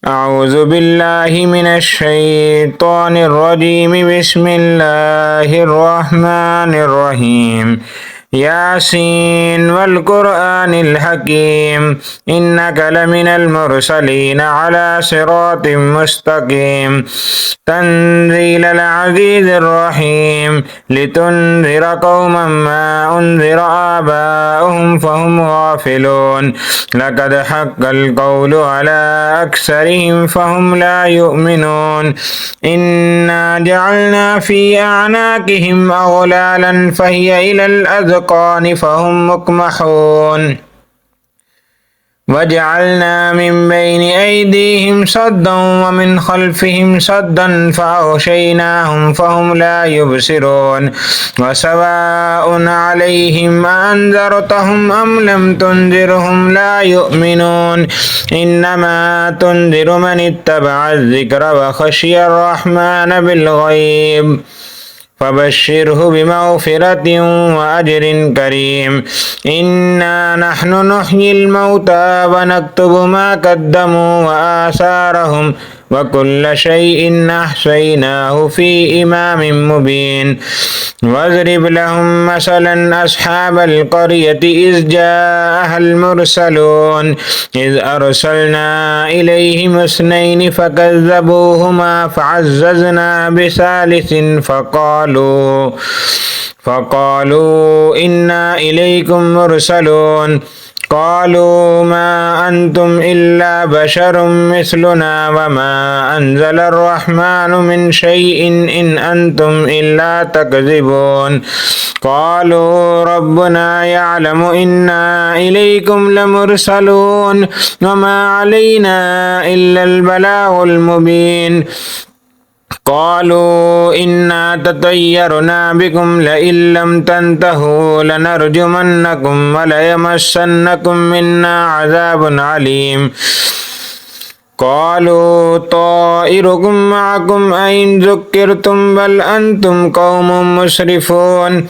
أعوذ بالله من الشيطان الرجيم. بسم الله الرحمن الرحيم. ياسين والقرآن الحكيم إنك لمن المرسلين على صراط مستقيم تنزيل العزيز الرحيم لتنذر قوما ما أنذر آباؤهم فهم غافلون لقد حق القول على أكثرهم فهم لا يؤمنون إنا جعلنا في أعناقهم أغلالا فهي إلى الأذقان فهم مقمحون وجعلنا من بين أيديهم سدا ومن خلفهم سدا فأغشيناهم فهم لا يبصرون وسواء عليهم أأنذرتهم أم لم تنذرهم لا يؤمنون إنما تنذر من اتبع الذكر وخشي الرحمن بالغيب فبشره بمغفرة وأجر كريم. إنا نحن نحيي الموتى ونكتب ما قدموا وآثارهم وكل شيء أحصيناه في إمام مبين. واضرب لهم مثلا أصحاب القرية إذ جاءها المرسلون إذ أرسلنا إليهم اثنين فكذبوهما فعززنا بثالث فقالوا إنا إليكم مرسلون قالوا ما أنتم إلا بشر مثلنا وما أنزل الرحمن من شيء إن أنتم إلا تكذبون قالوا ربنا يعلم إنا إليكم لمرسلون وما علينا إلا البلاغ المبين قالوا إنا تطيرنا بكم لئن لم تنتهوا لنرجمنكم وليمسنكم منا عذاب عليم قالوا طائركم معكم أئن ذكرتم بل أنتم قوم مسرفون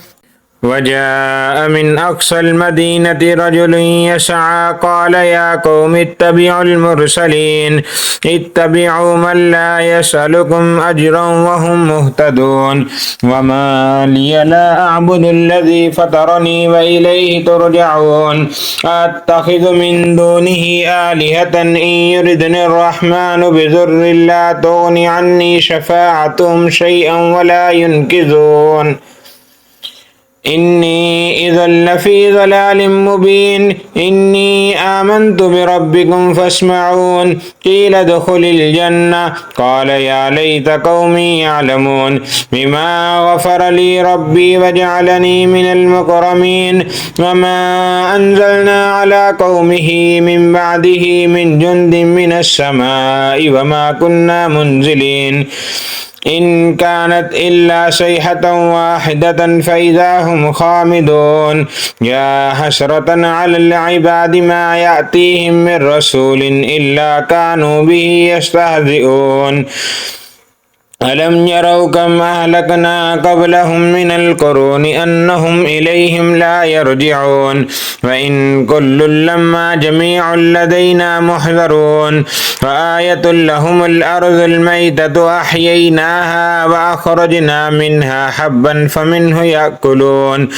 وجاء من أقصى المدينة رجل يسعى قال يا قوم اتبعوا المرسلين اتبعوا من لا يسألكم أجرا وهم مهتدون وما لي لا أعبد الذي فطرني وإليه ترجعون أتخذ من دونه آلهة إن يردني الرحمن بضر لا تغن عني شفاعتهم شيئا ولا ينقذون إني إذا لفي ضلال مبين إني آمنت بربكم فاسمعون قيل ادخل الجنة قال يا ليت قومي يعلمون بما غفر لي ربي وجعلني من المكرمين وما أنزلنا على قومه من بعده من جند من السماء وما كنا منزلين إن كانت إلا صيحة واحدة فإذا هم خامدون يا حسرة على العباد ما يأتيهم من رسول إلا كانوا به يستهزئون ألم يروا كم أهلكنا قبلهم من القرون أنهم إليهم لا يرجعون وإن كل لما جميع لدينا محضرون وآية لهم الأرض الميتة أحييناها وأخرجنا منها حبا فمنه يأكلون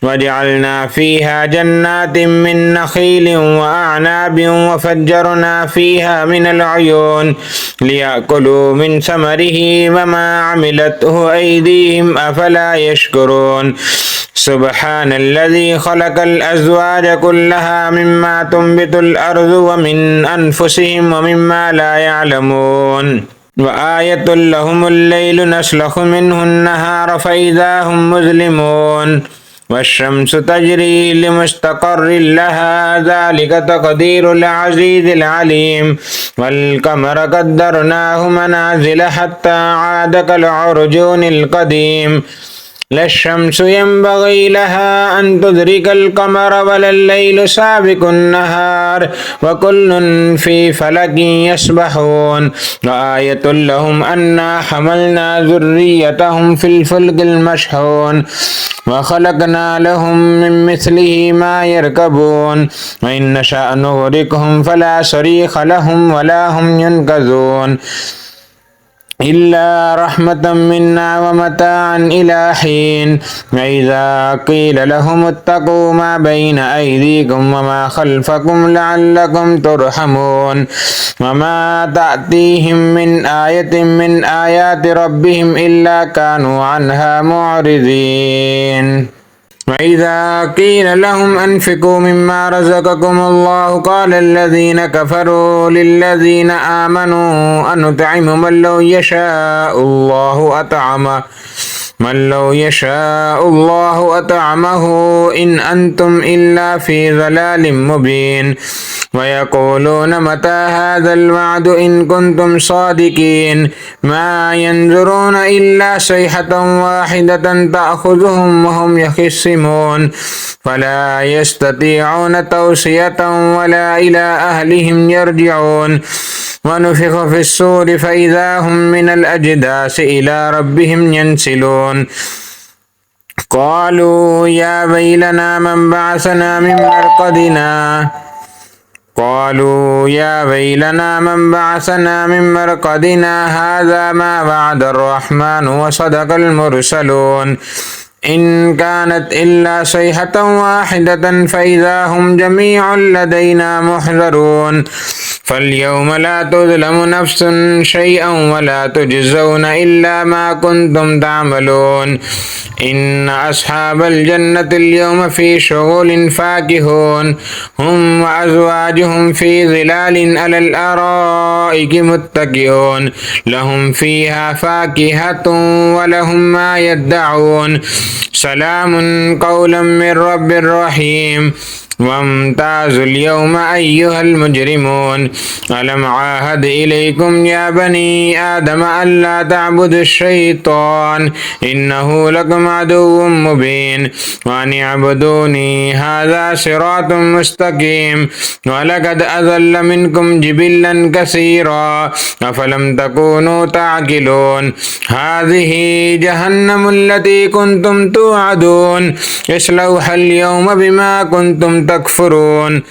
وجعلنا فيها جنات من نخيل وأعناب وفجرنا فيها من العيون ليأكلوا من ثمره وما عملته أيديهم أفلا يشكرون سبحان الذي خلق الأزواج كلها مما تنبت الأرض ومن أنفسهم ومما لا يعلمون وآية لهم الليل نسلخ منه النهار فإذا هم مظلمون والشمس تجري لمستقر لها ذلك تقدير العزيز العليم والقمر قدرناه منازل حتى عاد كالعرجون القديم لا الشمس ينبغي لها أن تدرك القمر ولا الليل سابق النهار وكل في فلك يسبحون وآية لهم أنا حملنا ذريتهم في الفلك المشحون وخلقنا لهم من مثله ما يركبون وإن نشأ نغرقهم فلا صريخ لهم ولا هم ينقذون إلا رحمة منا ومتاعا إلى حين وإذا قيل لهم اتقوا ما بين أيديكم وما خلفكم لعلكم ترحمون وما تأتيهم من آية من آيات ربهم إلا كانوا عنها معرضين وإذا قيل لهم أنفقوا مما رزقكم الله قال الذين كفروا للذين آمنوا أنطعم من لو يشاء الله أطعمه إن أنتم إلا في ضلال مبين ويقولون متى هذا الوعد إن كنتم صادقين ما ينظرون إلا صيحة واحدة تأخذهم وهم يخصمون فلا يستطيعون توصية ولا إلى أهلهم يرجعون ونفخ في الصور فإذا هم من الأجداث إلى ربهم ينسلون قالوا يا ويلنا من بعثنا من مرقدنا هذا ما وعد الرحمن وصدق المرسلون إن كانت إلا صيحة واحدة فإذا هم جميع لدينا محضرون فاليوم لا تظلم نفس شيئا ولا تجزون إلا ما كنتم تعملون إن أصحاب الجنة اليوم في شغل فاكهون هم وأزواجهم في ظلال على الأرائك متكئون لهم فيها فاكهة ولهم ما يدعون سلام قولا من رب رحيم وامتازوا اليوم أيها المجرمون ألم عاهد إليكم يا بني آدم ألا تعبدوا الشيطان إنه لكم عدو مبين وأن اعبدوني هذا صراط مستقيم ولقد أضل منكم جبلا كثيرا أفلم تكونوا تعقلون هذه جهنم التي كنتم توعدون اصلوها اليوم بما كنتم تكفرون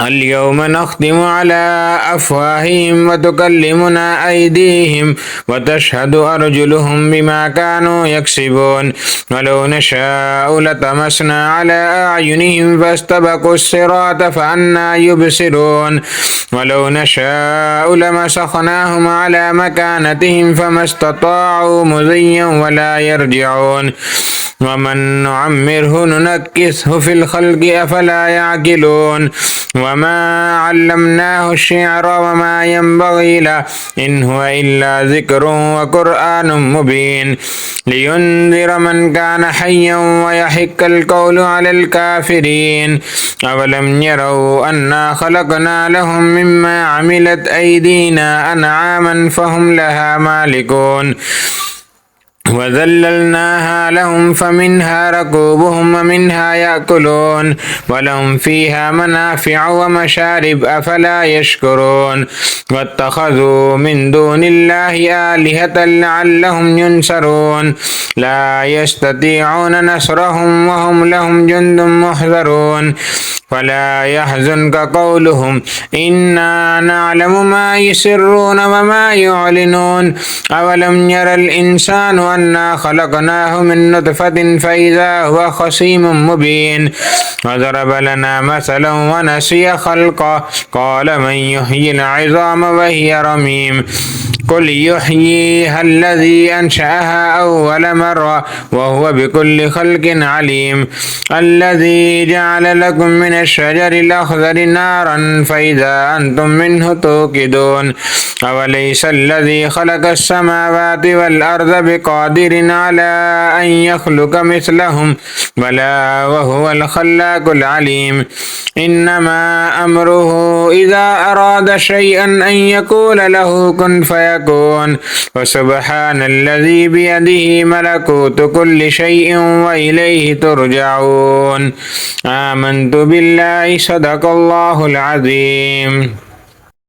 اليوم نختم على أفواههم وتكلمنا أيديهم وتشهد أرجلهم بما كانوا يكسبون ولو نشاء لطمسنا على أعينهم فاستبقوا الصراط فأنى يبصرون ولو نشاء لمسخناهم على مكانتهم فما استطاعوا مضيا ولا يرجعون ومن نعمره ننكسه في الخلق أفلا يعقلون وما علمناه الشعر وما ينبغي له إن هو إلا ذكر وقرآن مبين لينذر من كان حيا ويحق القول على الكافرين أولم يروا أنا خلقنا لهم مما عملت أيدينا أنعاما فهم لها مالكون وذللناها لهم فمنها ركوبهم ومنها يأكلون ولهم فيها منافع ومشارب أفلا يشكرون واتخذوا من دون الله آلهة لعلهم ينصرون لا يستطيعون نصرهم وهم لهم جند محضرون فلا يحزنك قولهم إنا نعلم ما يسرون وما يعلنون أولم ير الإنسان أنا خلقناه من نطفة فإذا هو خصيم مبين وضرب لنا مثلا ونسي خلقه قال من يحيي العظام وهي رميم قل يحييها الذي أنشأها أول مرة وهو بكل خلق عليم الذي جعل لكم من الشجر الأخضر نارا فإذا أنتم منه توقدون أوليس الذي خلق السماوات والأرض بقادر على أن يخلق مثلهم بلى وهو الخلاق العليم إنما أمره إذا أراد شيئا أن يقول له كن فيكون وسبحان الذي بيده ملكوت كل شيء وإليه ترجعون آمنت بالله صدق الله العظيم.